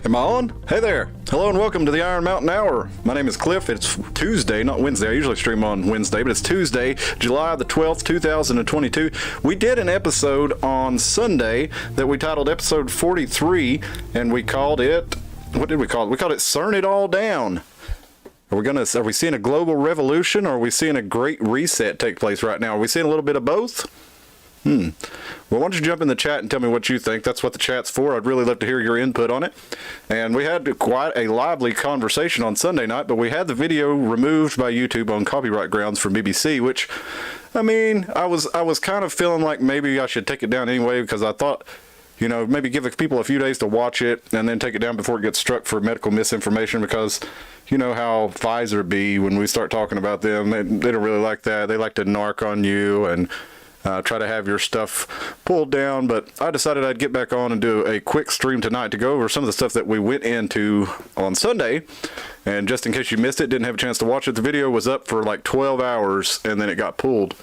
Am I on? Hey there. Hello and welcome to the Iron Mountain Hour. My name is Cliff. It's Tuesday, not Wednesday. I usually stream on Wednesday, but it's Tuesday, July the 12th, 2022. We did an episode on Sunday that we titled episode 43, and we called it, what did we call it? We called it CERN It All Down. Are we seeing a global revolution, or are we seeing a great reset take place right now? Are we seeing a little bit of both? Well, why don't you jump in the chat and tell me what you think? That's what the chat's for. I'd really love to hear your input on it. And we had quite a lively conversation on Sunday night, but we had the video removed by YouTube on copyright grounds from BBC, which, I mean, I was kind of feeling like maybe I should take it down anyway, because I thought, you know, maybe give the people a few days to watch it and then take it down before it gets struck for medical misinformation, because you know how Pfizer be when we start talking about them. They don't really like that. They like to narc on you and try to have your stuff pulled down. But I decided I'd get back on and do a quick stream tonight to go over some of the stuff that we went into on Sunday. And just in case you missed it, didn't have a chance to watch it, the video was up for like 12 hours and then it got pulled.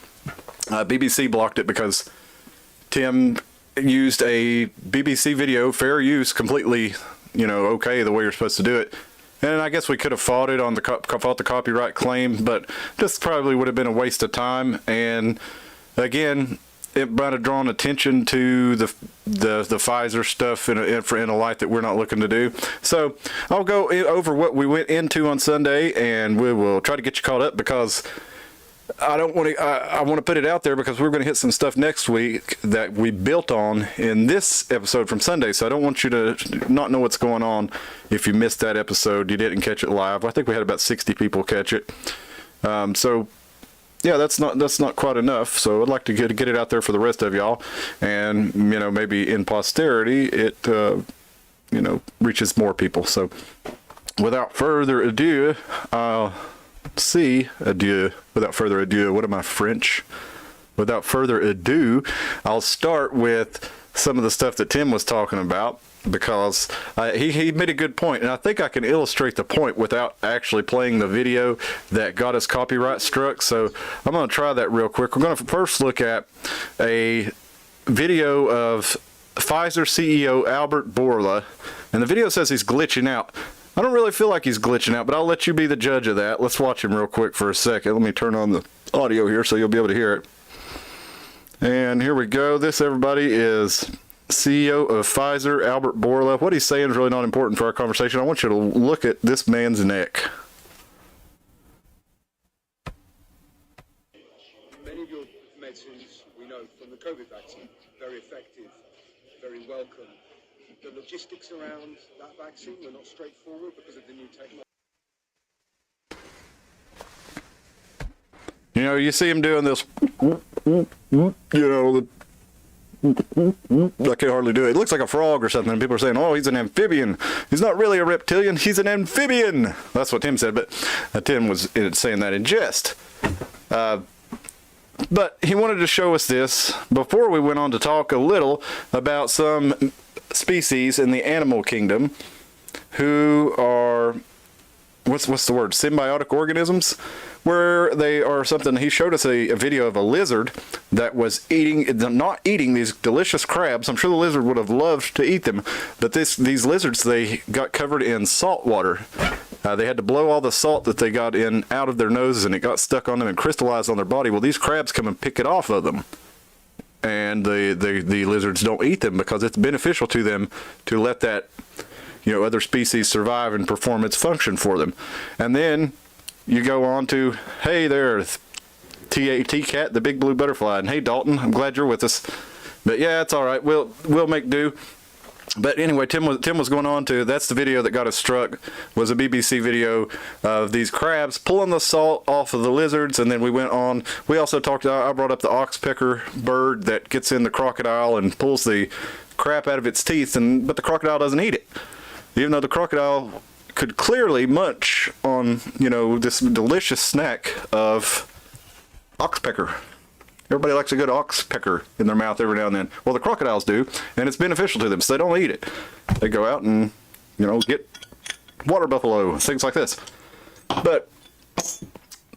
BBC blocked it because Tim used a BBC video, fair use, completely, you know, okay, the way you're supposed to do it. And I guess we could have fought it on the copyright claim, but this probably would have been a waste of time. And again, it might have drawn attention to the Pfizer stuff in a light that we're not looking to do. So I'll go over what we went into on Sunday, and we will try to get you caught up, because I want to put it out there because we're going to hit some stuff next week that we built on in this episode from Sunday. So I don't want you to not know what's going on if you missed that episode, you didn't catch it live. I think we had about 60 people catch it. So yeah, that's not quite enough. So I'd like to get it out there for the rest of y'all, and you know, maybe in posterity it you know, reaches more people. So without further ado, without further ado, what am I, French? Without further ado, I'll start with some of the stuff that Tim was talking about, because he made a good point, and I think I can illustrate the point without actually playing the video that got us copyright struck. So I'm going to try that real quick. We're going to first look at a video of Pfizer CEO Albert Bourla, and the video says he's glitching out. I don't really feel like he's glitching out, but I'll let you be the judge of that. Let's watch him real quick for a second. Let me turn on the audio here so you'll be able to hear it. And here we go. This, everybody, is CEO of Pfizer, Albert Bourla. What he's saying is really not important for our conversation. I want you to look at this man's neck. Many of your medicines, we know from the COVID vaccine, very effective, very welcome. The logistics around that vaccine were not straightforward because of the new technology. You know, you see him doing this, you know, I can hardly do it. It looks like a frog or something, and people are saying, oh, he's an amphibian. He's not really a reptilian, he's an amphibian. That's what Tim said, but Tim was saying that in jest. But he wanted to show us this before we went on to talk a little about some species in the animal kingdom who are, what's the word, symbiotic organisms, where they are something. He showed us a video of a lizard that was not eating these delicious crabs. I'm sure the lizard would have loved to eat them, but these lizards, they got covered in salt water. They had to blow all the salt that they got in out of their noses, and it got stuck on them and crystallized on their body. Well, these crabs come and pick it off of them, and the lizards don't eat them because it's beneficial to them to let that, you know, other species survive and perform its function for them. And then you go on to, hey there, T-Cat, the big blue butterfly, and hey Dalton, I'm glad you're with us. But yeah, it's all right. We'll make do. But anyway, Tim was going on to, that's the video that got us struck, was a BBC video of these crabs pulling the salt off of the lizards. And then we went on, we also talked, I brought up the oxpecker bird that gets in the crocodile and pulls the crap out of its teeth, but the crocodile doesn't eat it, even though the crocodile could clearly munch on, you know, this delicious snack of oxpecker. Everybody likes a good oxpecker in their mouth every now and then. Well, the crocodiles do, and it's beneficial to them, so they don't eat it. They go out and, you know, get water buffalo, things like this. But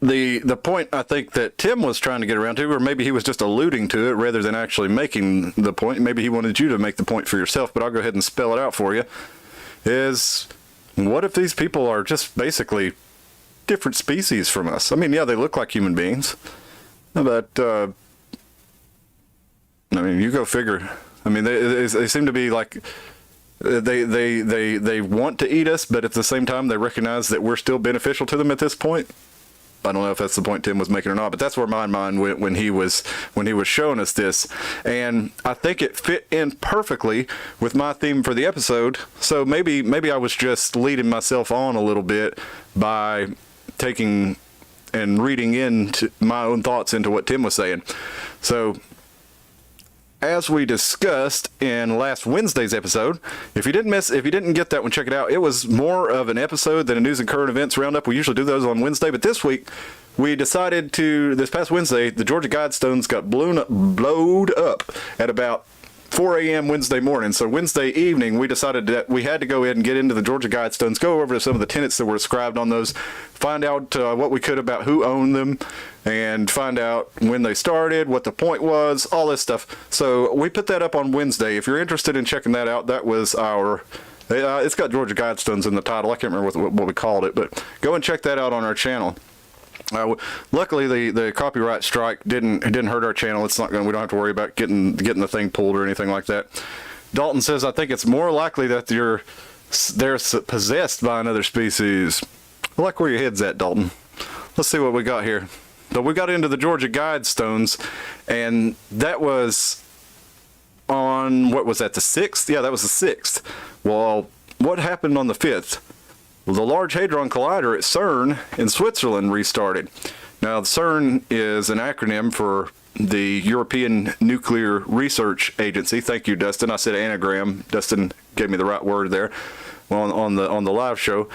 the point I think that Tim was trying to get around to, or maybe he was just alluding to it rather than actually making the point. Maybe he wanted you to make the point for yourself, but I'll go ahead and spell it out for you. is, what if these people are just basically different species from us? I mean, yeah, they look like human beings, but I mean, you go figure. I mean, they seem to be like they want to eat us, but at the same time, they recognize that we're still beneficial to them at this point. I don't know if that's the point Tim was making or not, but that's where my mind went when he was showing us this, and I think it fit in perfectly with my theme for the episode. So maybe I was just leading myself on a little bit by taking and reading into my own thoughts into what Tim was saying. So, as we discussed in last Wednesday's episode, if you didn't get that one, check it out. It was more of an episode than a news and current events roundup. We usually do those on Wednesday, but this week we decided this past Wednesday, the Georgia Guidestones got blowed up at about 4 a.m. Wednesday morning. So Wednesday evening, we decided that we had to go ahead and get into the Georgia Guidestones, go over some of the tenets that were ascribed on those, find out what we could about who owned them, and find out when they started, what the point was, all this stuff. So we put that up on Wednesday. If you're interested in checking that out, that was our... it's got Georgia Guidestones in the title. I can't remember what we called it, but go and check that out on our channel. Luckily, the copyright strike didn't hurt our channel. It's not going. We don't have to worry about getting the thing pulled or anything like that. Dalton says, I think it's more likely that they're possessed by another species. I like where your head's at, Dalton. Let's see what we got here. But we got into the Georgia Guidestones, and that was on, what was that, the 6th? Yeah, that was the 6th. Well, what happened on the 5th? Well, the Large Hadron Collider at CERN in Switzerland restarted. Now, CERN is an acronym for the European Nuclear Research Agency. Thank you, Dustin. I said anagram. Dustin gave me the right word there on the live show.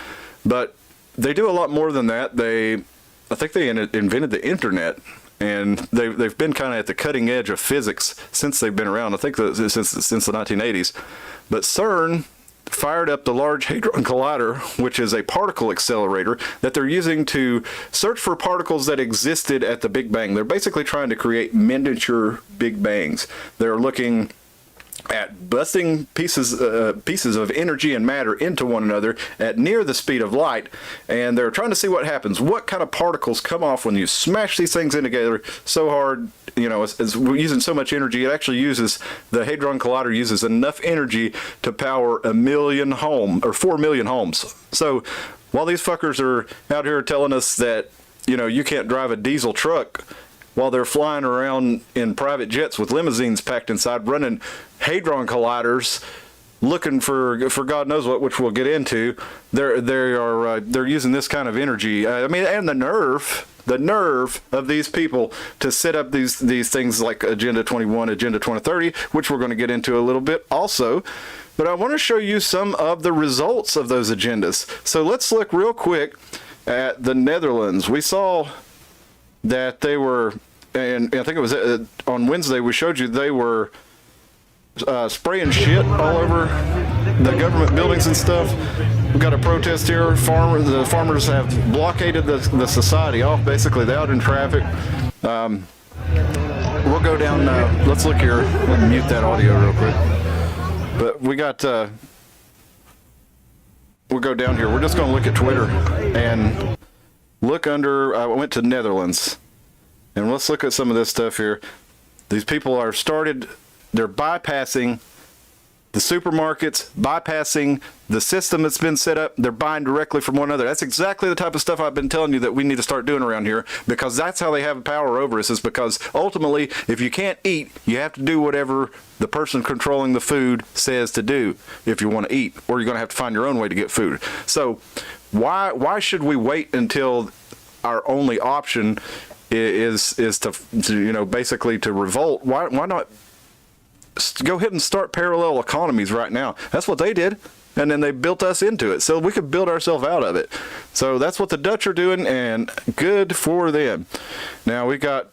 But they do a lot more than that. I think they invented the internet, and they've been kind of at the cutting edge of physics since they've been around. I think since the 1980s. But CERN fired up the Large Hadron Collider, which is a particle accelerator that they're using to search for particles that existed at the Big Bang. They're basically trying to create miniature Big Bangs. They're looking at busting pieces of energy and matter into one another at near the speed of light, and they're trying to see what happens. What kind of particles come off when you smash these things in together so hard? You know, it's using so much energy. It actually the Hadron Collider uses enough energy to power 4 million homes. So while these fuckers are out here telling us that, you know, you can't drive a diesel truck while they're flying around in private jets with limousines packed inside, running Hadron Colliders, looking for God knows what, which we'll get into. They're using this kind of energy. I mean, and the nerve of these people to set up these things like Agenda 21, Agenda 2030, which we're going to get into a little bit also. But I want to show you some of the results of those agendas. So let's look real quick at the Netherlands. We saw that they were, and I think it was on Wednesday, we showed you they were spraying shit all over the government buildings and stuff. We've got a protest here. The farmers have blockaded the society off. Basically, they're out in traffic. We'll go down. Let's look here. Let me mute that audio real quick. But we got. We'll go down here. We're just going to look at Twitter and look under. I went to Netherlands, and let's look at some of this stuff here. These people they're bypassing the supermarkets, bypassing the system that's been set up. They're buying directly from one another. That's exactly the type of stuff I've been telling you that we need to start doing around here, because that's how they have power over us, is because ultimately, if you can't eat, you have to do whatever the person controlling the food says to do if you want to eat, or you're going to have to find your own way to get food. So why should we wait until our only option is to you know, basically to revolt? Why not go ahead and start parallel economies right now? That's what they did, and then they built us into it, so we could build ourselves out of it. So that's what the Dutch are doing, and good for them. Now we got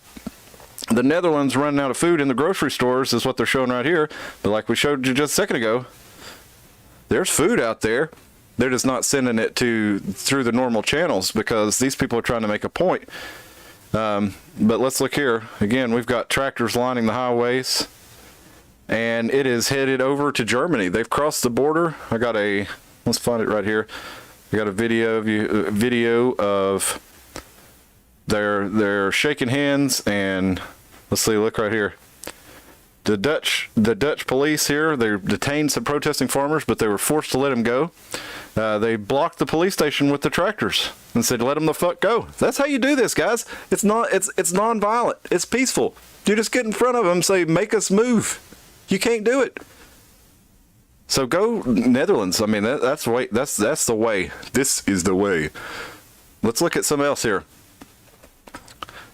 the Netherlands running out of food in the grocery stores, is what they're showing right here. But like we showed you just a second ago, there's food out there. They're just not sending it through the normal channels, because these people are trying to make a point. But let's look here. Again, we've got tractors lining the highways, and it is headed over to Germany. They've crossed the border. I got a Let's find it right here. I got a video of they're shaking hands, and let's see, look right here. The Dutch police here, they detained some protesting farmers, but they were forced to let them go. They blocked the police station with the tractors and said, let them the fuck go. That's how you do this, guys. It's non-violent. It's peaceful. You just get in front of them and say, make us move. You can't do it. So go Netherlands. I mean, that's the way. That's the way. This is the way. Let's look at something else here.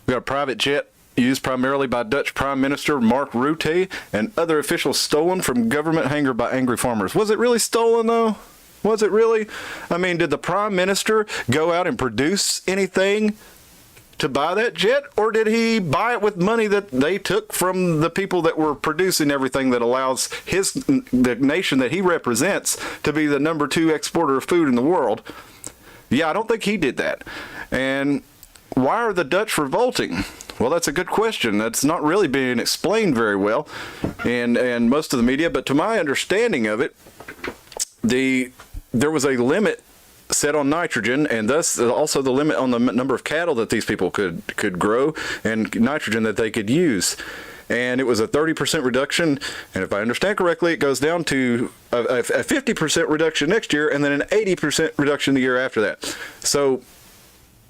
We got a private jet used primarily by Dutch Prime Minister Mark Rutte and other officials stolen from government hangar by angry farmers. Was it really stolen, though? Was it really? I mean, did the Prime Minister go out and produce anything to buy that jet, or did he buy it with money that they took from the people that were producing everything that allows the nation that he represents to be the number 2 exporter of food in the world? Yeah, I don't think he did that. And why are the Dutch revolting? Well, that's a good question. That's not really being explained very well in most of the media, but to my understanding of it, there was a limit set on nitrogen, and thus also the limit on the number of cattle that these people could grow and nitrogen that they could use. And it was a 30% reduction, and if I understand correctly, it goes down to a 50% reduction next year, and then an 80% reduction the year after that. So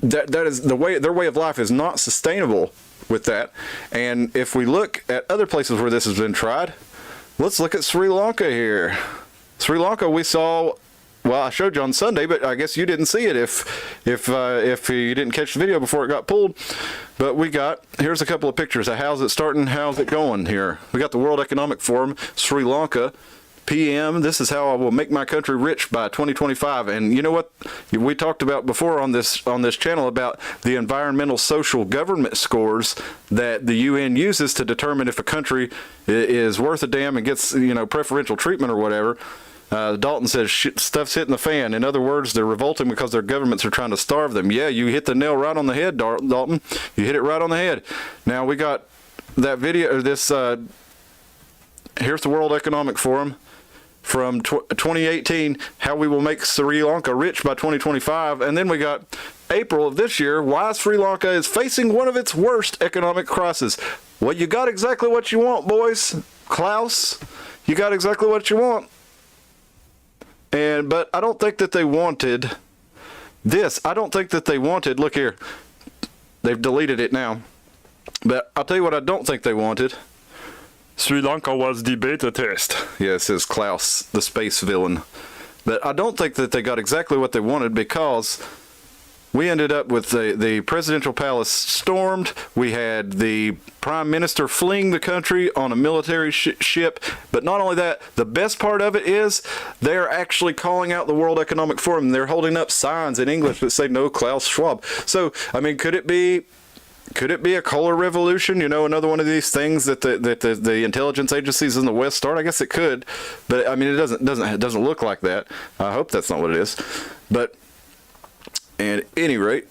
that is the way. Their way of life is not sustainable with that. And if we look at other places where this has been tried, let's look at Sri Lanka here. Sri Lanka, we saw. Well, I showed you on Sunday, but I guess you didn't see it if you didn't catch the video before it got pulled. But here's a couple of pictures of how's it starting, how's it going here. We got the World Economic Forum, Sri Lanka, PM. This is how I will make my country rich by 2025. And you know what? We talked about before on this channel about the environmental social government scores that the UN uses to determine if a country is worth a damn and gets preferential treatment or whatever. Dalton says stuff's hitting the fan. In other words, they're revolting because their governments are trying to starve them. Yeah, you hit the nail right on the head, Dalton. You hit it right on the head. Now we got that video, or this. Here's the World Economic Forum from 2018. How we will make Sri Lanka rich by 2025, and then we got April of this year. Why Sri Lanka is facing one of its worst economic crises. Well, you got exactly what you want, boys. Klaus, you got exactly what you want. But I don't think that they wanted this. I don't think that they wanted, look here, they've deleted it now. But I'll tell you what I don't think they wanted. Sri Lanka was the beta test. Yeah, it says Klaus, the space villain. But I don't think that they got exactly what they wanted, because we ended up with the presidential palace stormed. We had the prime minister fleeing the country on a military ship. But not only that, the best part of it is they're actually calling out the World Economic Forum. They're holding up signs in English that say no Klaus Schwab. So, I mean, could it be a color revolution? Another one of these things that the intelligence agencies in the West start? I guess it could, but I mean, it doesn't look like that. I hope that's not what it is. But at any rate,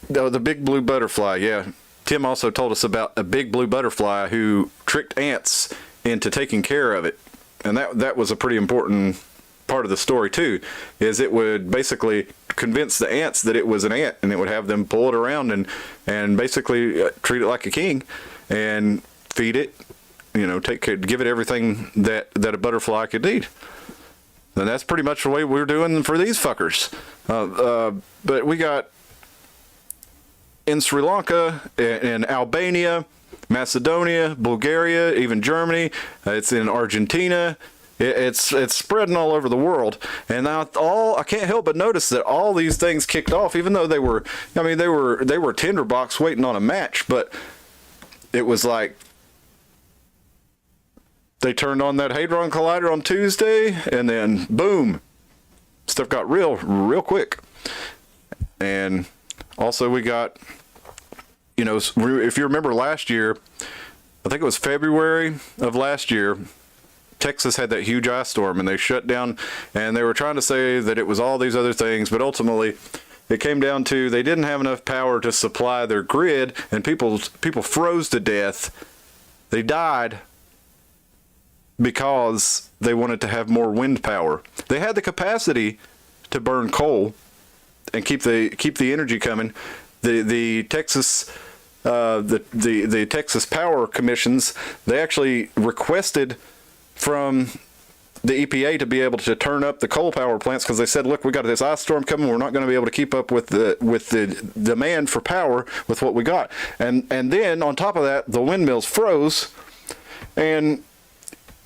the big blue butterfly, yeah. Tim also told us about a big blue butterfly who tricked ants into taking care of it. And that was a pretty important part of the story too, is it would basically convince the ants that it was an ant, and it would have them pull it around and basically treat it like a king and feed it, take care, give it everything that a butterfly could need. And that's pretty much the way we're doing for these fuckers. But we got in Sri Lanka, in Albania, Macedonia, Bulgaria, even Germany. It's in Argentina. It's spreading all over the world. And now I can't help but notice that all these things kicked off, even though they were tinderbox waiting on a match. But it was like they turned on that Hadron Collider on Tuesday, and then boom, stuff got real quick. And also we got, if you remember last year, I think it was February of last year, Texas had that huge ice storm, and they shut down, and they were trying to say that it was all these other things, but ultimately it came down to they didn't have enough power to supply their grid, and people froze to death. They died. because they wanted to have more wind power. They had the capacity to burn coal and keep the energy coming. The Texas the Texas Power Commissions, they actually requested from the EPA to be able to turn up the coal power plants because they said, look, we got this ice storm coming. We're not going to be able to keep up with the demand for power with what we got. And then on top of that, the windmills froze. And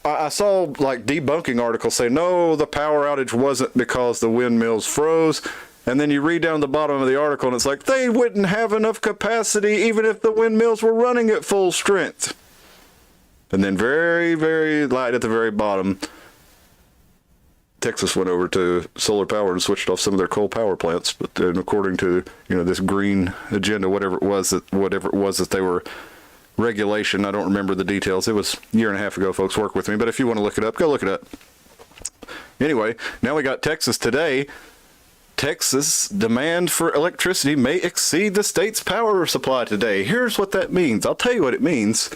I saw like debunking articles say, no, the power outage wasn't because the windmills froze. And then you read down the bottom of the article and it's like, they wouldn't have enough capacity even if the windmills were running at full strength. And then very, very light at the very bottom, Texas went over to solar power and switched off some of their coal power plants. But then according to, this green agenda, whatever it was that they were regulation, I don't remember the details. It was a year and a half ago, folks. Work with me. But if you want to look it up, go look it up. Anyway, now we got Texas today. Texas demand for electricity may exceed the state's power supply today. Here's what that means. I'll tell you what it means.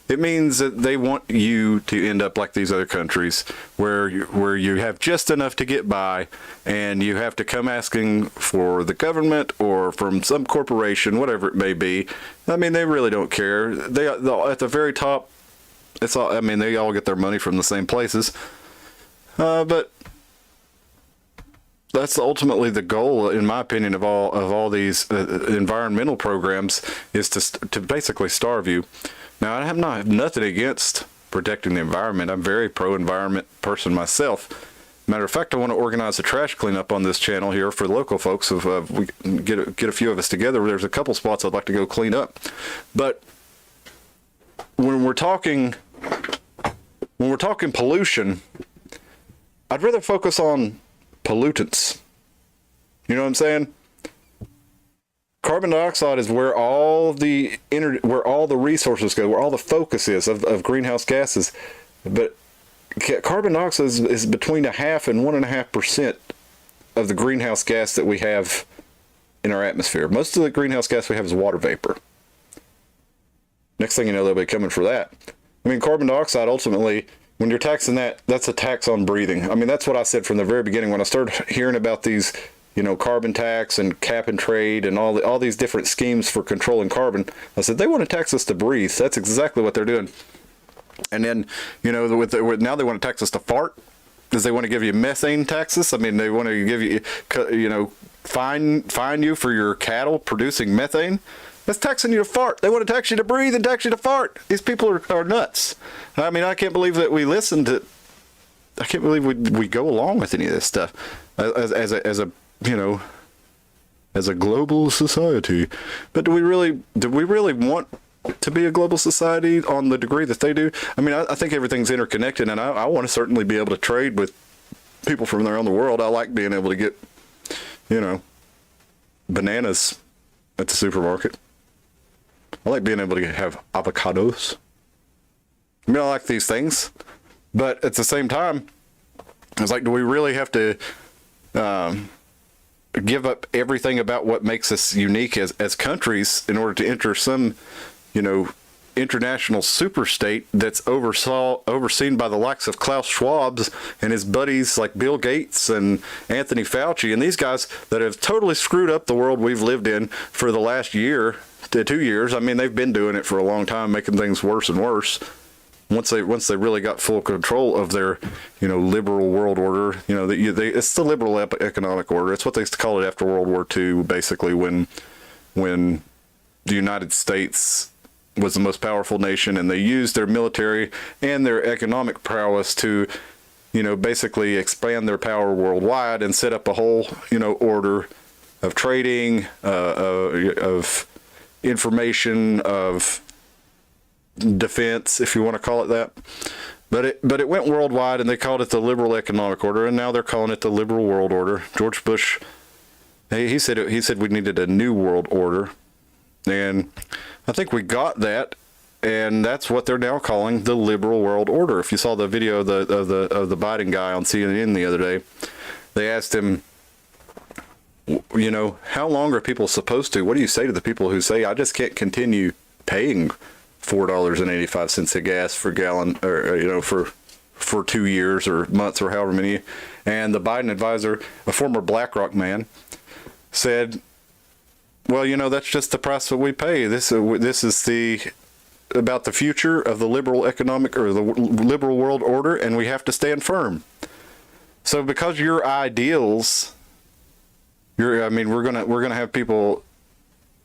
It means that they want you to end up like these other countries where you have just enough to get by and you have to come asking for the government or from some corporation, whatever it may be. I mean, they really don't care. They at the very top, it's all, I mean, they all get their money from the same places. But that's ultimately the goal, in my opinion, of all these environmental programs is to basically starve you. Now, I have nothing against protecting the environment. I'm a very pro-environment person myself. Matter of fact, I want to organize a trash cleanup on this channel here for the local folks. If we get a few of us together, there's a couple spots I'd like to go clean up. But when we're talking pollution, I'd rather focus on pollutants. You know what I'm saying? Carbon dioxide is where all the resources go, where all the focus is of greenhouse gases. But carbon dioxide is between 0.5% and 1.5% of the greenhouse gas that we have in our atmosphere. Most of the greenhouse gas we have is water vapor. Next thing you know, they'll be coming for that. I mean, carbon dioxide ultimately, when you're taxing that, that's a tax on breathing. I mean, that's what I said from the very beginning when I started hearing about these, carbon tax and cap and trade and all these different schemes for controlling carbon. I said, they want to tax us to breathe. That's exactly what they're doing. And then, now they want to tax us to fart because they want to give you methane taxes. I mean, they want to give you, fine you for your cattle producing methane. That's taxing you to fart. They want to tax you to breathe and tax you to fart. These people are nuts. I mean, I can't believe that we listen to. I can't believe we go along with any of this stuff as a global society. But do we really want to be a global society on the degree that they do? I mean, I think everything's interconnected, and I want to certainly be able to trade with people from around the world. I like being able to get, bananas at the supermarket. I like being able to have avocados. I mean, I like these things, but at the same time, it's like, do we really have to give up everything about what makes us unique as countries in order to enter some, international superstate that's overseen by the likes of Klaus Schwab's and his buddies like Bill Gates and Anthony Fauci and these guys that have totally screwed up the world we've lived in for the last year to 2 years. I mean, they've been doing it for a long time, making things worse and worse. Once they really got full control of their, liberal world order, it's the liberal economic order. It's what they used to call it after World War II, basically, when the United States was the most powerful nation, and they used their military and their economic prowess to, basically expand their power worldwide and set up a whole, order of trading, of information, of defense, if you want to call it that. But it went worldwide, and they called it the liberal economic order, and now they're calling it the liberal world order. George Bush, he said we needed a new world order, and I think we got that, and that's what they're now calling the liberal world order. If you saw the video of the Biden guy on CNN the other day, they asked him, how long are people supposed to? What do you say to the people who say, I just can't continue paying $4.85 a gas for gallon, or for for 2 years or months or however many. And the Biden advisor, a former BlackRock man, said, well, you know, that's just the price that we pay. This is about the future of the liberal economic or the liberal world order, and we have to stand firm. So because your ideals, we're gonna have people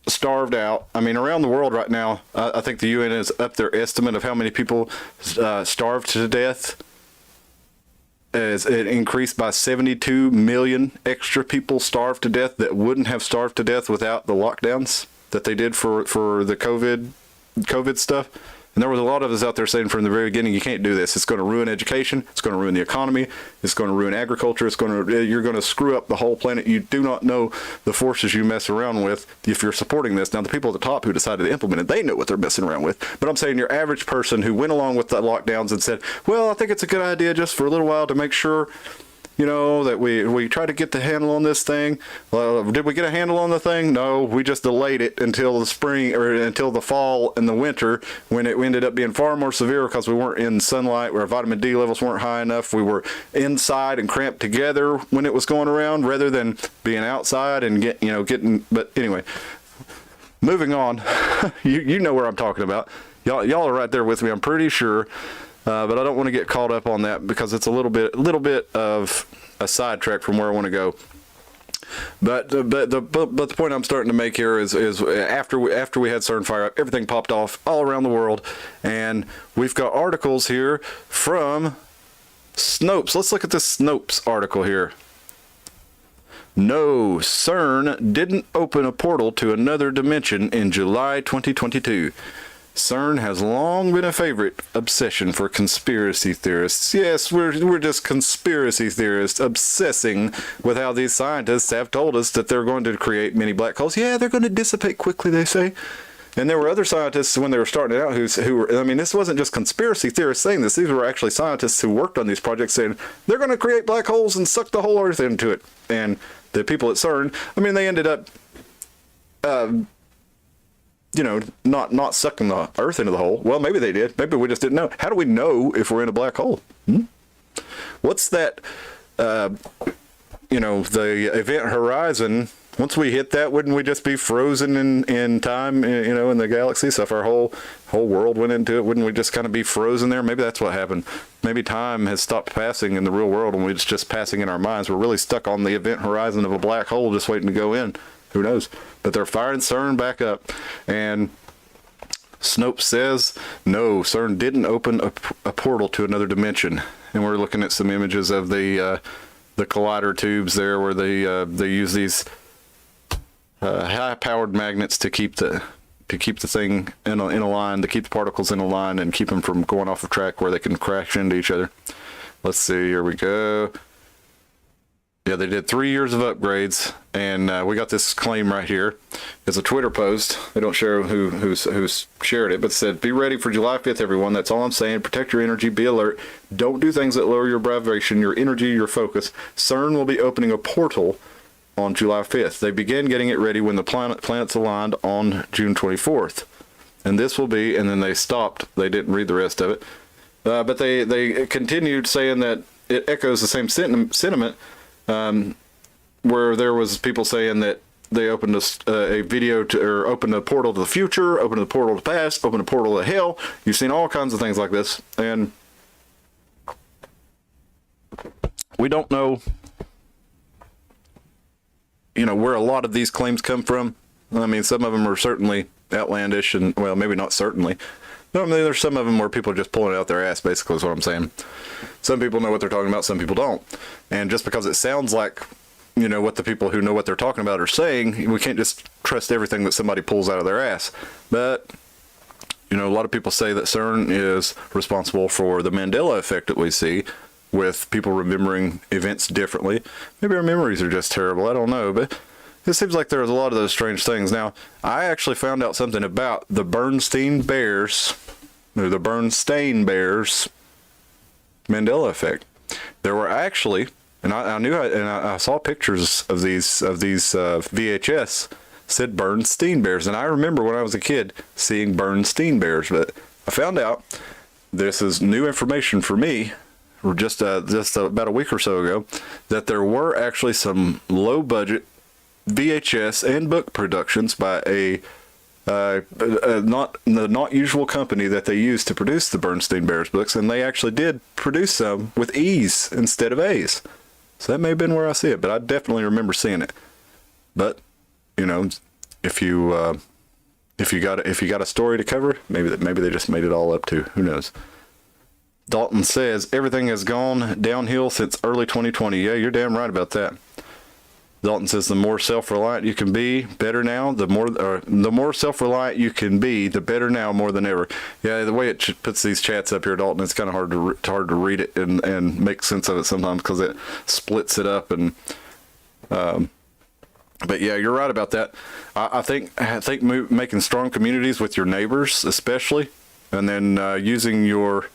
starved out. I mean, around the world right now, I think the UN is up their estimate of how many people starved to death. As it increased by 72 million extra people starved to death that wouldn't have starved to death without the lockdowns that they did for the COVID stuff. And there was a lot of us out there saying from the very beginning, you can't do this. It's going to ruin education. It's going to ruin the economy. It's going to ruin agriculture. You're going to screw up the whole planet. You do not know the forces you mess around with if you're supporting this. Now, the people at the top who decided to implement it, they know what they're messing around with. But I'm saying your average person who went along with the lockdowns and said, well, I think it's a good idea just for a little while to make sure, you know, that we try to get the handle on this thing. Did we get a handle on the thing? No, we just delayed it until the spring or until the fall and the winter, when it ended up being far more severe because we weren't in sunlight, where vitamin D levels weren't high enough. We were inside and cramped together when it was going around, rather than being outside and getting. But anyway, moving on. you know where I'm talking about. Y'all are right there with me, I'm pretty sure. But I don't want to get caught up on that because it's a little bit of a sidetrack from where I want to go. But the point I'm starting to make here is after we had CERN fire up, everything popped off all around the world, and we've got articles here from Snopes. Let's look at this Snopes article here. No, CERN didn't open a portal to another dimension in July 2022. CERN has long been a favorite obsession for conspiracy theorists. Yes, we're just conspiracy theorists obsessing with how these scientists have told us that they're going to create many black holes. Yeah, they're going to dissipate quickly, they say. And there were other scientists when they were starting it out who were, I mean, this wasn't just conspiracy theorists saying this. These were actually scientists who worked on these projects saying they're going to create black holes and suck the whole Earth into it. And the people at CERN, I mean, they ended up not sucking the Earth into the hole. Well, maybe they did. Maybe we just didn't know. How do we know if we're in a black hole? What's that, the event horizon? Once we hit that, wouldn't we just be frozen in time, in the galaxy? So if our whole world went into it, wouldn't we just kind of be frozen there? Maybe that's what happened. Maybe time has stopped passing in the real world and it's just passing in our minds. We're really stuck on the event horizon of a black hole just waiting to go in. Who knows? But they're firing CERN back up. And Snopes says, no, CERN didn't open a portal to another dimension. And we're looking at some images of the collider tubes there, where they use these high-powered magnets to keep the thing in a line, to keep the particles in a line and keep them from going off of track where they can crash into each other. Let's see, here we go. Yeah, they did 3 years of upgrades, and we got this claim right here. It's a Twitter post. They don't share who's shared it, but it said, "Be ready for July 5th, everyone. That's all I'm saying. Protect your energy. Be alert. Don't do things that lower your vibration, your energy, your focus. CERN will be opening a portal on July 5th. They began getting it ready when the planets aligned on June 24th. And this will be," and then they stopped. They didn't read the rest of it. But they continued saying that it echoes the same sentiment, where there was people saying that they opened a video or opened a portal to the future, opened a portal to the past, opened a portal to hell. You've seen all kinds of things like this, and we don't know, where a lot of these claims come from. I mean, some of them are certainly outlandish, and well, maybe not certainly. No, I mean, there's some of them where people are just pulling it out their ass, basically, is what I'm saying. Some people know what they're talking about, some people don't. And just because it sounds like, what the people who know what they're talking about are saying, we can't just trust everything that somebody pulls out of their ass. But, a lot of people say that CERN is responsible for the Mandela effect that we see, with people remembering events differently. Maybe our memories are just terrible, I don't know, but it seems like there's a lot of those strange things. Now, I actually found out something about the Bernstein Bears, or the Bernstein Bears Mandela effect. There were actually, and I saw pictures of these VHS said Bernstein Bears, and I remember when I was a kid seeing Bernstein Bears, but I found out, this is new information for me, just about a week or so ago, that there were actually some low-budget VHS and book productions by a not usual company that they use to produce the Bernstein Bears books, and they actually did produce some with E's instead of A's. So that may have been where I see it, but I definitely remember seeing it. But you know, if you got a story to cover, maybe they just made it all up too. Who knows? Dalton says everything has gone downhill since early 2020. Yeah, you're damn right about that. Dalton says the more self-reliant you can be, better now. The more self-reliant you can be, the better now, more than ever. Yeah, the way it puts these chats up here, Dalton, it's kind of hard to read it and make sense of it sometimes because it splits it up. And but yeah, you're right about that. I think making strong communities with your neighbors, especially, and then using your,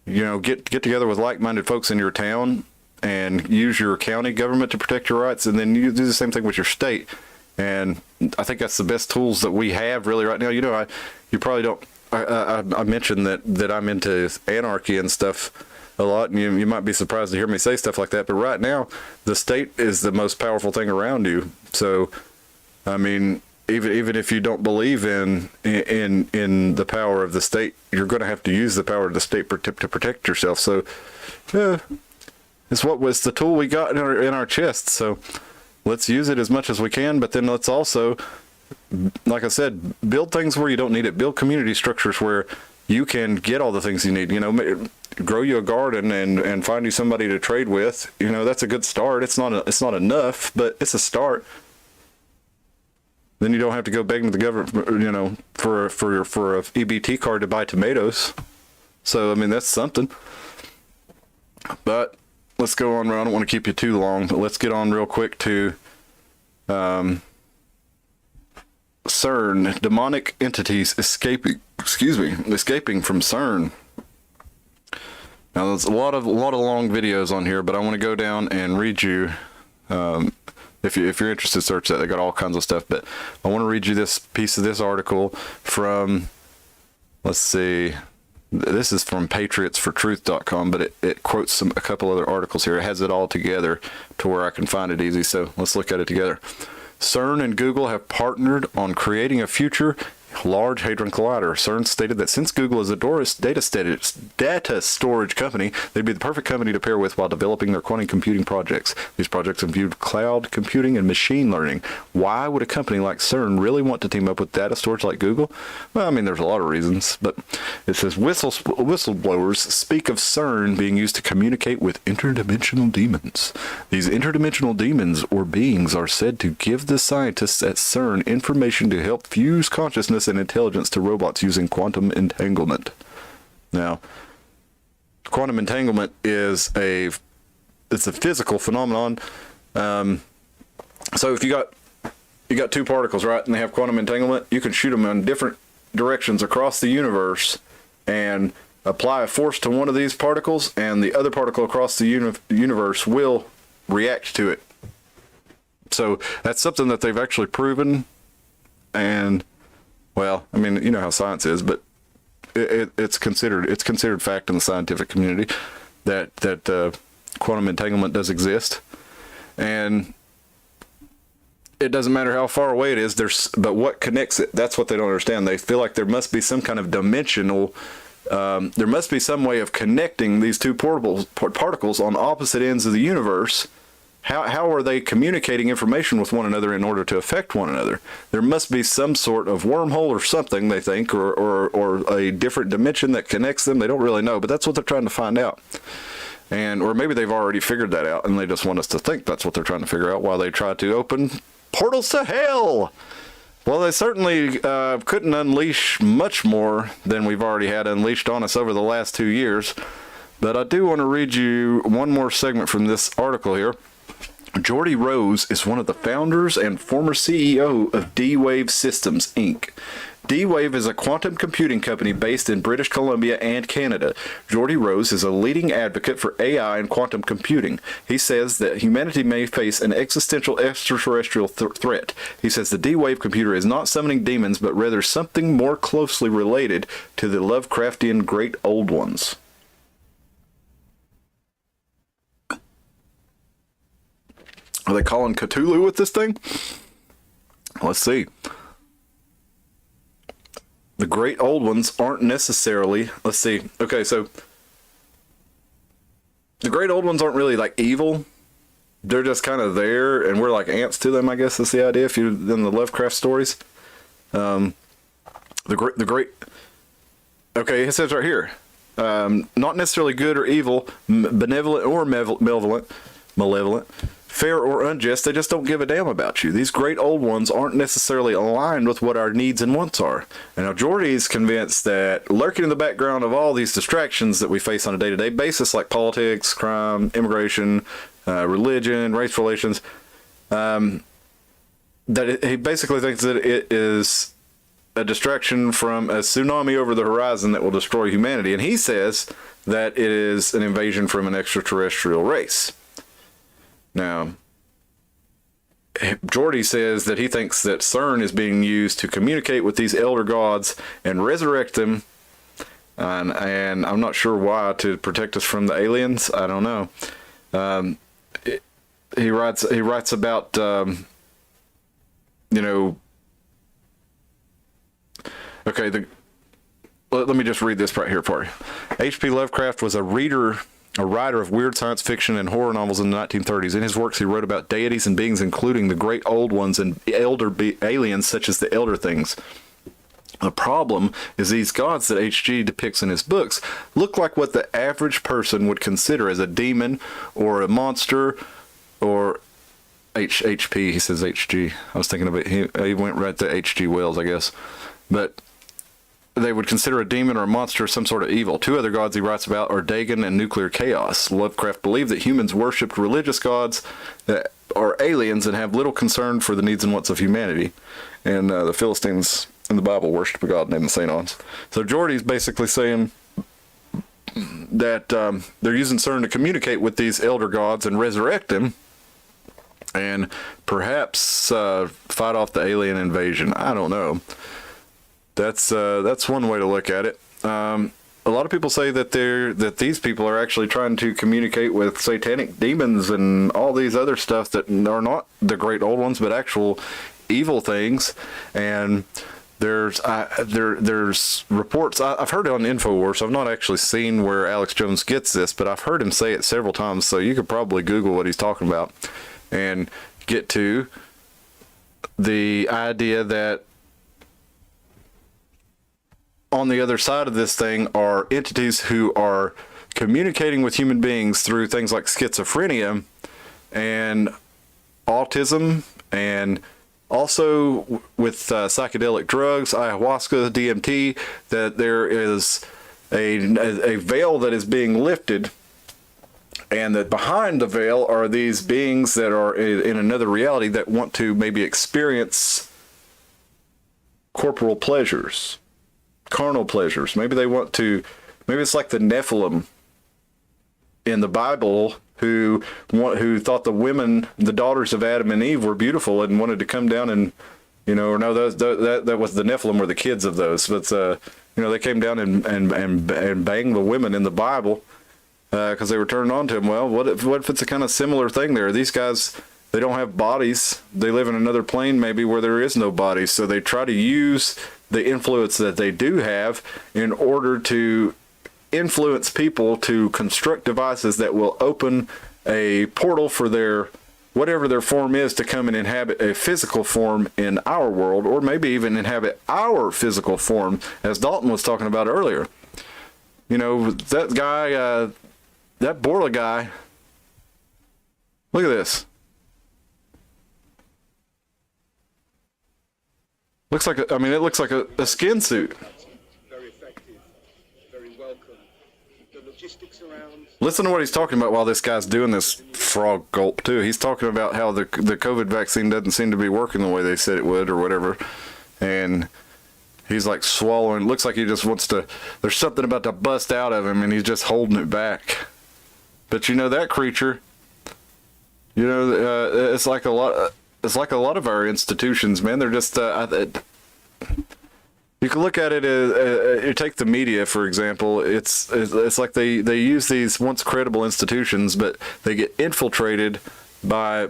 get together with like-minded folks in your town and use your county government to protect your rights, and then you do the same thing with your state. And I think that's the best tools that we have really right now. You probably don't. I mentioned that I'm into anarchy and stuff a lot, and you might be surprised to hear me say stuff like that. But right now, the state is the most powerful thing around you. So, I mean, even if you don't believe in the power of the state, you're going to have to use the power of the state to protect yourself. So, yeah. It's what was the tool we got in our chest. So let's use it as much as we can, but then let's also, like I said, build things where you don't need it. Build community structures where you can get all the things you need. Grow you a garden and find you somebody to trade with. That's a good start. It's not enough, but it's a start. Then you don't have to go begging the government, for a EBT card to buy tomatoes. So I mean, that's something. But let's go on. I don't want to keep you too long, but let's get on real quick to CERN, demonic entities escaping from CERN. Now, there's a lot of long videos on here, but I want to go down and read you. If you're interested, search that. They got all kinds of stuff, but I want to read you this piece of this article from. Let's see. This is from patriotsfortruth.com, but it quotes a couple other articles here. It has it all together to where I can find it easy. So let's look at it together. CERN and Google have partnered on creating a future Large Hadron Collider. CERN stated that since Google is a data storage company, they'd be the perfect company to pair with while developing their quantum computing projects. These projects include cloud computing and machine learning. Why would a company like CERN really want to team up with data storage like Google? Well, I mean, there's a lot of reasons, but it says whistleblowers speak of CERN being used to communicate with interdimensional demons. These interdimensional demons or beings are said to give the scientists at CERN information to help fuse consciousness and intelligence to robots using quantum entanglement. Now, quantum entanglement is a physical phenomenon. So if you got two particles, right, and they have quantum entanglement, you can shoot them in different directions across the universe and apply a force to one of these particles, and the other particle across the universe will react to it. So that's something that they've actually proven. And well, I mean, you know how science is, but it's considered fact in the scientific community that quantum entanglement does exist, and it doesn't matter how far away it is. But what connects it? That's what they don't understand. They feel like there must be some kind of dimensional. There must be some way of connecting these two particles on opposite ends of the universe. How are they communicating information with one another in order to affect one another? There must be some sort of wormhole or something, they think, or a different dimension that connects them. They don't really know, but that's what they're trying to find out. Or maybe they've already figured that out, and they just want us to think that's what they're trying to figure out while they try to open portals to hell. Well, they certainly couldn't unleash much more than we've already had unleashed on us over the last 2 years. But I do want to read you one more segment from this article here. Geordie Rose is one of the founders and former CEO of D-Wave Systems, Inc. D-Wave is a quantum computing company based in British Columbia and Canada. Geordie Rose is a leading advocate for AI and quantum computing. He says that humanity may face an existential extraterrestrial threat. He says the D-Wave computer is not summoning demons, but rather something more closely related to the Lovecraftian Great Old Ones. Are they calling Cthulhu with this thing? Let's see. The great old ones aren't necessarily... Let's see. Okay, so... The great old ones aren't really like evil. They're just kind of there, and we're like ants to them, I guess is the idea, if you're in the Lovecraft stories. The great... Okay, it says right here. Not necessarily good or evil, benevolent or malevolent, fair or unjust, they just don't give a damn about you. These great old ones aren't necessarily aligned with what our needs and wants are. And now Jordy's convinced that lurking in the background of all these distractions that we face on a day-to-day basis, like politics, crime, immigration, religion, race relations, he basically thinks that it is a distraction from a tsunami over the horizon that will destroy humanity. And he says that it is an invasion from an extraterrestrial race. Now, Jordy says that he thinks that CERN is being used to communicate with these elder gods and resurrect them. And I'm not sure why, to protect us from the aliens. I don't know. He writes about, okay, let me just read this right here for you. H.P. Lovecraft was a writer of weird science fiction and horror novels in the 1930s. In his works, he wrote about deities and beings, including the great old ones and elder aliens, such as the Elder Things. The problem is these gods that H.G. depicts in his books look like what the average person would consider as a demon or a monster, or H.P. He says H.G. I was thinking of it. He went right to H.G. Wells, I guess. But they would consider a demon or a monster some sort of evil. Two other gods he writes about are Dagon and nuclear chaos. Lovecraft believed that humans worshipped religious gods that are aliens and have little concern for the needs and wants of humanity. And the Philistines in the Bible worshipped a god named Sanos. So Jordy's basically saying that they're using CERN to communicate with these elder gods and resurrect them, and perhaps fight off the alien invasion. I don't know. That's one way to look at it. A lot of people say that these people are actually trying to communicate with satanic demons and all these other stuff that are not the great old ones, but actual evil things. And there's reports. I've heard it on InfoWars. I've not actually seen where Alex Jones gets this, but I've heard him say it several times. So you could probably Google what he's talking about and get to the idea that on the other side of this thing are entities who are communicating with human beings through things like schizophrenia and autism, and also with psychedelic drugs, ayahuasca, DMT, that there is a veil that is being lifted, and that behind the veil are these beings that are in another reality that want to maybe experience corporal pleasures, carnal pleasures. Maybe they want to, maybe it's like the Nephilim in the Bible who thought the women, the daughters of Adam and Eve, were beautiful and wanted to come down and, or no, that was the Nephilim were the kids of those. But they came down and banged the women in the Bible because they were turned on to them. Well, what if it's a kind of similar thing there? These guys, they don't have bodies. They live in another plane maybe where there is no bodies. So they try to use the influence that they do have in order to influence people to construct devices that will open a portal for their, whatever their form is, to come and inhabit a physical form in our world, or maybe even inhabit our physical form, as Dalton was talking about earlier. That guy, that Borla guy, look at this. Looks like, it looks like a skin suit. Very effective, very welcome. The logistics around. Listen to what he's talking about while this guy's doing this frog gulp too. He's talking about how the COVID vaccine doesn't seem to be working the way they said it would, or whatever. And he's like swallowing. Looks like he just wants to. There's something about to bust out of him, and he's just holding it back. But that creature. It's like a lot. It's like a lot of our institutions, man. They're just, you can look at it as, you take the media, for example. It's like they use these once credible institutions, but they get infiltrated by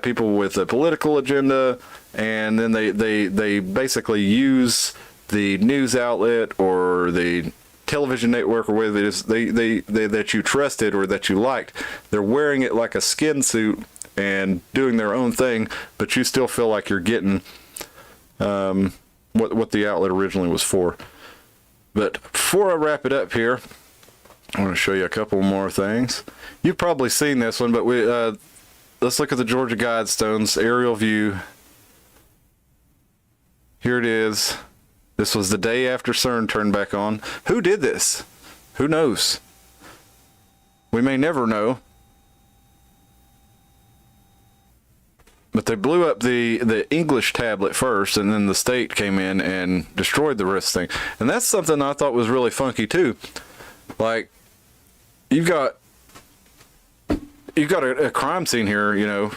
people with a political agenda, and then they basically use the news outlet or the television network or whether it is they that you trusted or that you liked. They're wearing it like a skin suit and doing their own thing, but you still feel like you're getting what the outlet originally was for. But before I wrap it up here, I want to show you a couple more things. You've probably seen this one, but let's look at the Georgia Guidestones aerial view. Here it is. This was the day after CERN turned back on. Who did this? Who knows? We may never know. But they blew up the English tablet first, and then the state came in and destroyed the rest of the thing. And that's something I thought was really funky too. Like, you've got a crime scene here, you know.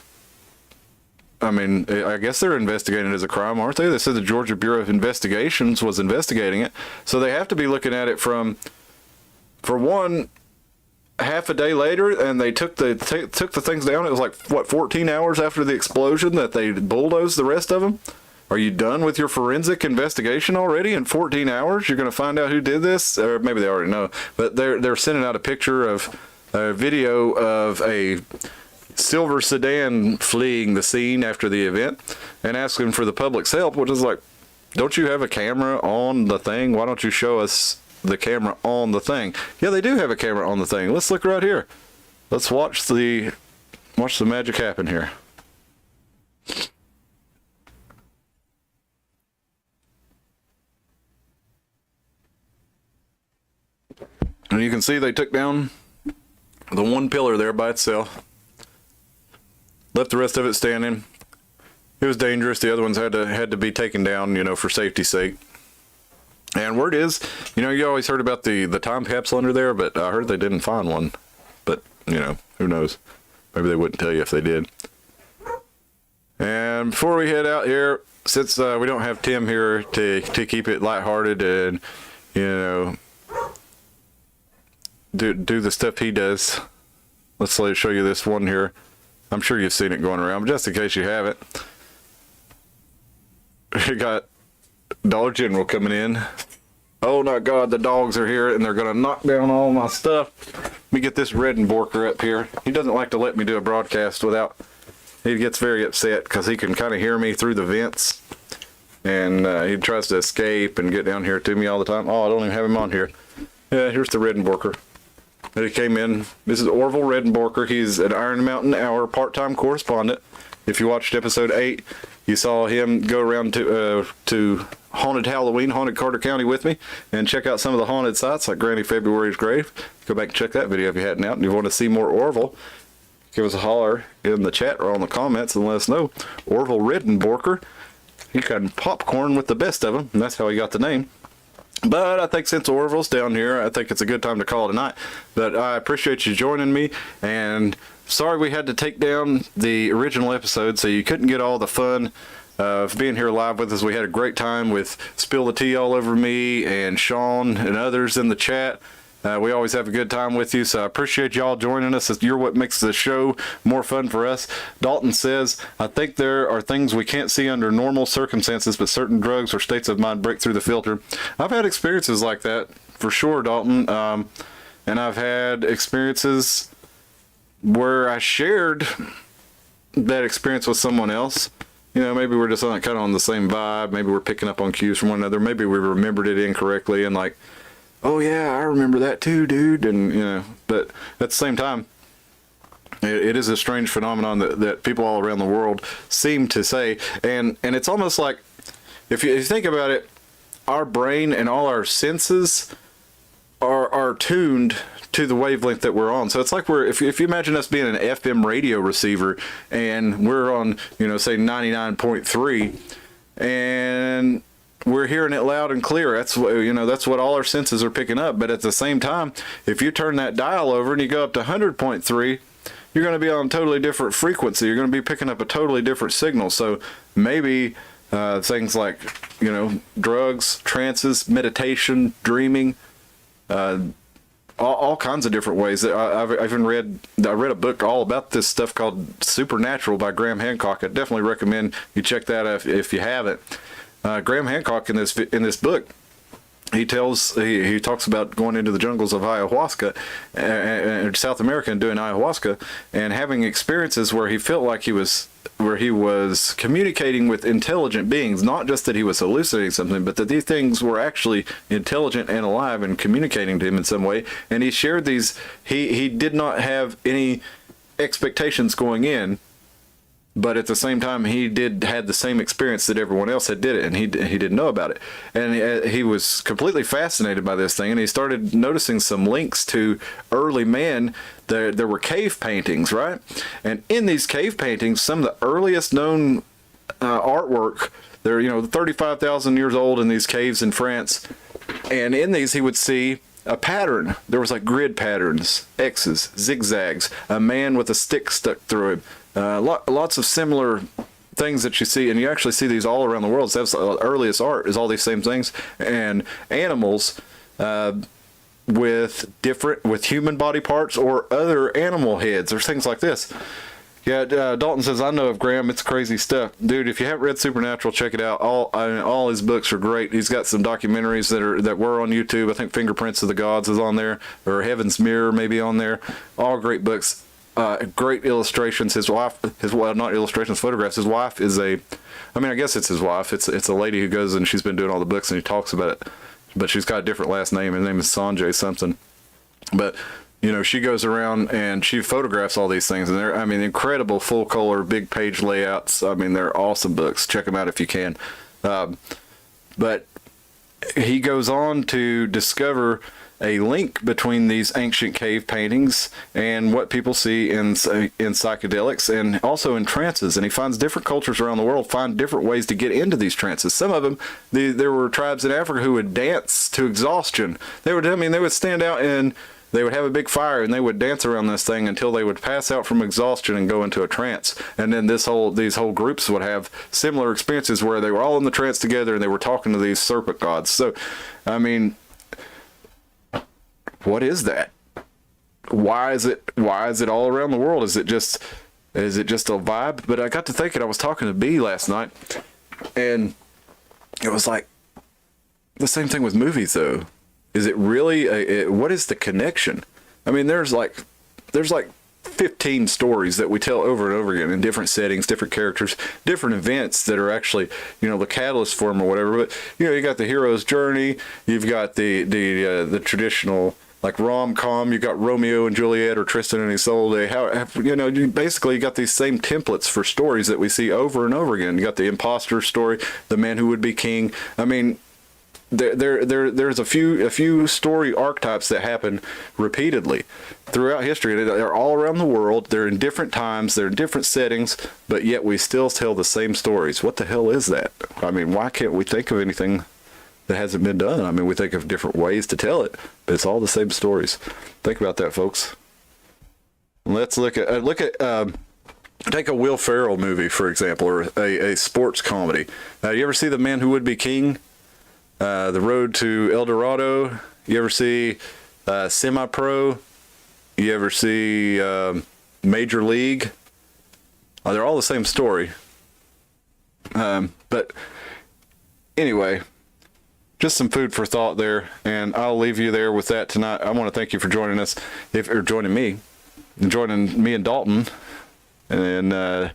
I mean, I guess they're investigating it as a crime, aren't they? They said the Georgia Bureau of Investigations was investigating it. So they have to be looking at it for one, half a day later, and they took the things down. It was like, what, 14 hours after the explosion that they bulldozed the rest of them? Are you done with your forensic investigation already in 14 hours? You're going to find out who did this? Or maybe they already know. But they're sending out a picture of a video of a silver sedan fleeing the scene after the event and asking for the public's help, which is like, don't you have a camera on the thing? Why don't you show us the camera on the thing? Yeah, they do have a camera on the thing. Let's look right here. Let's watch the magic happen here. And you can see they took down the one pillar there by itself. Left the rest of it standing. It was dangerous. The other ones had to be taken down, you know, for safety's sake. And word is, you know, you always heard about the time capsule under there, but I heard they didn't find one. But, you know, who knows? Maybe they wouldn't tell you if they did. And before we head out here, since we don't have Tim here to keep it lighthearted and, you know, do the stuff he does, let's show you this one here. I'm sure you've seen it going around, but just in case you haven't, we got Dollar General coming in. Oh my God, the dogs are here and they're gonna knock down all my stuff. Let me get this Redenborker up here. He doesn't like to let me do a broadcast without, he gets very upset because he can kind of hear me through the vents, and he tries to escape and get down here to me all the time. Oh, I don't even have him on here. Yeah, here's the Redenborker. And he came in. This is Orville Redenborker. He's an Iron Mountain Hour part-time correspondent. If you watched episode 8, you saw him go around to Haunted Halloween, Haunted Carter County with me, and check out some of the haunted sites like Granny February's Grave. Go back and check that video if you hadn't out. And if you want to see more Orville, give us a holler in the chat or on the comments and let us know. Orville Redenborker. He can popcorn with the best of them, and that's how he got the name. But I think since Orville's down here, I think it's a good time to call it a night. But I appreciate you joining me, and sorry we had to take down the original episode, so you couldn't get all the fun of being here live with us. We had a great time with Spill the Tea All Over Me and Sean and others in the chat. We always have a good time with you, so I appreciate y'all joining us. You're what makes the show more fun for us. Dalton says, I think there are things we can't see under normal circumstances, but certain drugs or states of mind break through the filter. I've had experiences like that, for sure, Dalton. And I've had experiences where I shared that experience with someone else. You know, maybe we're just kind of on the same vibe. Maybe we're picking up on cues from one another. Maybe we remembered it incorrectly and like, oh yeah, I remember that too, dude. And, you know, but at the same time, it is a strange phenomenon that people all around the world seem to say. And it's almost like, if you think about it, our brain and all our senses are tuned to the wavelength that we're on. So it's like if you imagine us being an FM radio receiver and we're on, you know, say 99.3, and we're hearing it loud and clear. That's what, you know, that's what all our senses are picking up. But at the same time, if you turn that dial over and you go up to 100.3, you're going to be on a totally different frequency. You're going to be picking up a totally different signal. So maybe things like, you know, drugs, trances, meditation, dreaming, all kinds of different ways. I've even read a book all about this stuff called Supernatural by Graham Hancock. I definitely recommend you check that out if you haven't. Graham Hancock in this book, he talks about going into the jungles of ayahuasca, South America, and doing ayahuasca and having experiences where he felt like he was communicating with intelligent beings, not just that he was hallucinating something, but that these things were actually intelligent and alive and communicating to him in some way. And he shared these. He did not have any expectations going in, but at the same time, he had the same experience that everyone else had did it, and he didn't know about it. And he was completely fascinated by this thing, and he started noticing some links to early man. There were cave paintings, right? And in these cave paintings, some of the earliest known artwork, they're 35,000 years old in these caves in France. And in these, he would see a pattern. There was like grid patterns, X's, zigzags, a man with a stick stuck through him. Lots of similar things that you see, and you actually see these all around the world. So that's the earliest art, is all these same things. And animals with human body parts or other animal heads or things like this. Yeah, Dalton says, I know of Graham. It's crazy stuff. Dude, if you haven't read Supernatural, check it out. All his books are great. He's got some documentaries that were on YouTube. I think Fingerprints of the Gods is on there, or Heaven's Mirror maybe on there. All great books. Great illustrations. Not illustrations, photographs. His wife is I guess it's his wife. It's a lady who goes and she's been doing all the books and he talks about it. But she's got a different last name. Her name is Sanjay something. But, she goes around and she photographs all these things. And they're, incredible full color, big page layouts. They're awesome books. Check them out if you can. But he goes on to discover a link between these ancient cave paintings and what people see in psychedelics and also in trances. And he finds different cultures around the world find different ways to get into these trances. Some of them, there were tribes in Africa who would dance to exhaustion. They would stand out and they would have a big fire and they would dance around this thing until they would pass out from exhaustion and go into a trance. And then these whole groups would have similar experiences where they were all in the trance together and they were talking to these serpent gods. So, what is that? Why is it all around the world? Is it just a vibe? But I got to thinking, I was talking to B last night, and it was like the same thing with movies though. Is it really what is the connection? There's like 15 stories that we tell over and over again in different settings, different characters, different events that are actually, the catalyst for them or whatever. But, you got the hero's journey. You've got the traditional, like, rom-com. You got Romeo and Juliet or Tristan and Isolde. You basically got these same templates for stories that we see over and over again. You got the imposter story, the man who would be king. There's a few story archetypes that happen repeatedly throughout history. They're all around the world. They're in different times. They're in different settings, but yet we still tell the same stories. What the hell is that? Why can't we think of anything that hasn't been done? We think of different ways to tell it, but it's all the same stories. Think about that, folks. Let's look at take a Will Ferrell movie, for example, or a sports comedy. You ever see The Man Who Would Be King? The Road to El Dorado. You ever see Semi-Pro? You ever see Major League? They're all the same story. But anyway, just some food for thought there, and I'll leave you there with that tonight. I want to thank you for joining us, or joining me and Dalton, and then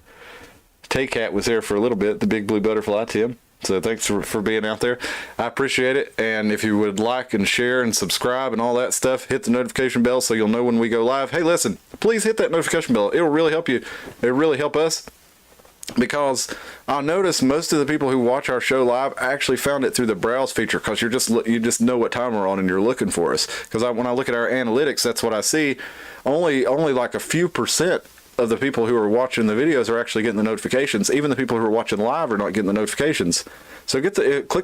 Tay-Cat was there for a little bit, the big blue butterfly, Tim. So thanks for being out there. I appreciate it. And if you would like and share and subscribe and all that stuff, hit the notification bell so you'll know when we go live. Hey, listen, please hit that notification bell. It will really help you. It will really help us, because I notice most of the people who watch our show live actually found it through the browse feature, because you just know what time we're on and you're looking for us. Because when I look at our analytics, that's what I see. Only like a few percent of the people who are watching the videos are actually getting the notifications. Even the people who are watching live are not getting the notifications. So click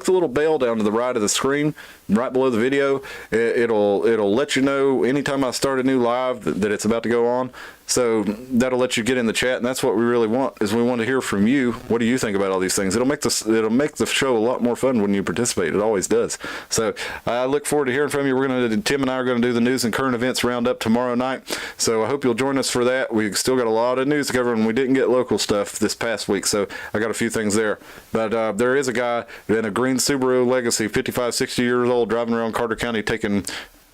the little bell down to the right of the screen, right below the video. It'll let you know anytime I start a new live that it's about to go on. So that'll let you get in the chat, and that's what we really want, is we want to hear from you. What do you think about all these things? It'll make the show a lot more fun when you participate. It always does. So I look forward to hearing from you. Tim and I are going to do the news and current events roundup tomorrow night. So I hope you'll join us for that. We've still got a lot of news to cover, and we didn't get local stuff this past week, so I got a few things there. But there is a guy in a green Subaru Legacy, 55, 60 years old, driving around Carter County taking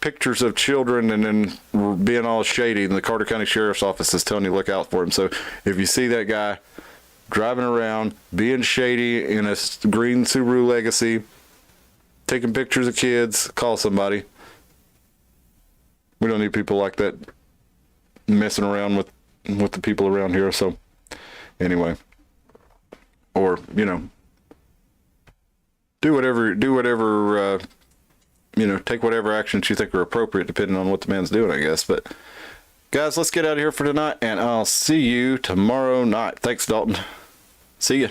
pictures of children and then being all shady, and the Carter County Sheriff's Office is telling you to look out for him. So if you see that guy driving around being shady in a green Subaru Legacy, taking pictures of kids, call somebody. We don't need people like that messing around with the people around here. So anyway, or do whatever take whatever actions you think are appropriate depending on what the man's doing, I guess. But guys, let's get out of here for tonight, and I'll see you tomorrow night. Thanks, Dalton. See ya.